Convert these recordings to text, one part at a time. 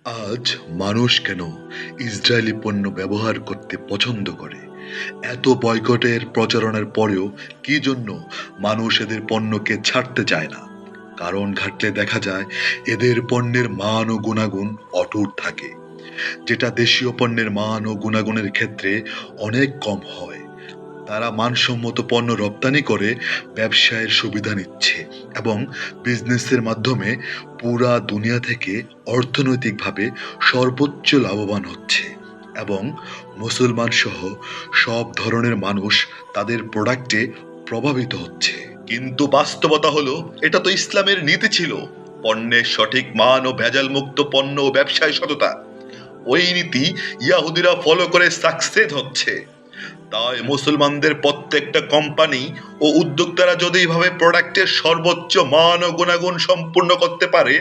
আজ মানুষ কেন ইসরায়েলি পণ্য ব্যবহার করতে পছন্দ করে? এত বয়কটের প্রচারণার পরেও কি জন্য মানুষ এদের পণ্যকে ছাড়তে চায় না? কারণ ঘাটলে দেখা যায় এদের পণ্যের মান ও গুণাগুণ অটুট থাকে, যেটা দেশীয় পণ্যের মান ও গুণাগুণের ক্ষেত্রে অনেক কম হয়। তারা মানসম্মত পণ্য রপ্তানি করে ব্যবসায়ের সুবিধা নিচ্ছে এবং বিজনেসের মাধ্যমে পুরা দুনিয়া থেকে অর্থনৈতিকভাবে সর্বোচ্চ লাভবান হচ্ছে। এবং মুসলমান সহ সব ধরনের মানুষ তাদের প্রোডাক্টে প্রভাবিত হচ্ছে। কিন্তু বাস্তবতা হলো, এটা তো ইসলামের নীতি ছিল, পণ্যের সঠিক মান ও ভেজাল মুক্ত পণ্য ও ব্যবসায় সততা। ওই নীতি ইয়াহুদিরা ফলো করে সাকসেস হচ্ছে। তাই মুসলমানদের প্রত্যেকটা কোম্পানি ও উদ্যোক্তারা যদি এইভাবে প্রোডাক্টের সর্বোচ্চ মান ও গুণাগুণ সম্পূর্ণ করতে পারে,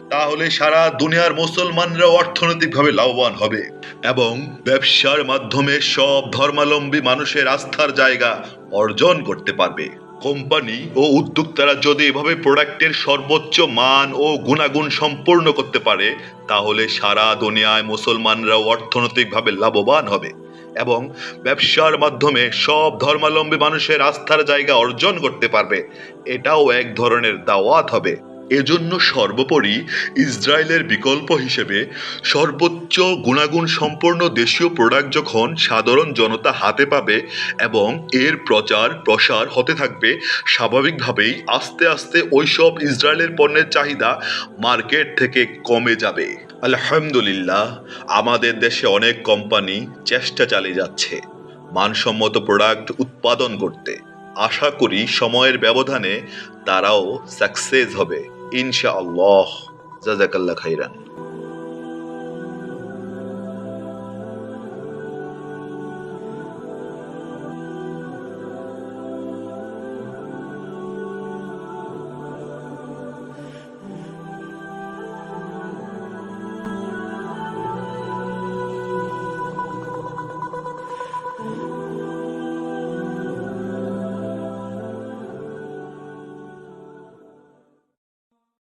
তাহলে সারা দুনিয়ার মুসলমানরা অর্থনৈতিকভাবে লাভবান হবে এবং ব্যবসার মাধ্যমে সব ধর্মাবলম্বী মানুষের আস্থার জায়গা অর্জন করতে পারবে। কোম্পানি ও উদ্যোক্তারা যদি এভাবে প্রোডাক্টের সর্বোচ্চ মান ও গুণাগুণ সম্পূর্ণ করতে পারে, তাহলে সারা দুনিয়ায় মুসলমানরাও অর্থনৈতিকভাবে লাভবান হবে এবং ব্যবসার মাধ্যমে সব ধর্মাবলম্বী মানুষের আস্থার জায়গা অর্জন করতে পারবে। এটাও এক ধরনের দাওয়াত হবে। এজন্য সর্বোপরি ইসরায়েলের বিকল্প হিসেবে সর্বোচ্চ গুণাগুণ সম্পন্ন দেশীয় প্রোডাক্ট যখন সাধারণ জনতা হাতে পাবে এবং এর প্রচার প্রসার হতে থাকবে, স্বাভাবিকভাবেই আস্তে আস্তে ওইসব ইসরায়েলের পণ্যের চাহিদা মার্কেট থেকে কমে যাবে। আলহামদুলিল্লাহ, আমাদের দেশে অনেক কোম্পানি চেষ্টা চালিয়ে যাচ্ছে মানসম্মত প্রোডাক্ট উৎপাদন করতে। আশা করি সময়ের ব্যবধানে তারাও সাকসেস হবে ইনশাআল্লাহ। জাযাকাল্লাহ খাইরান।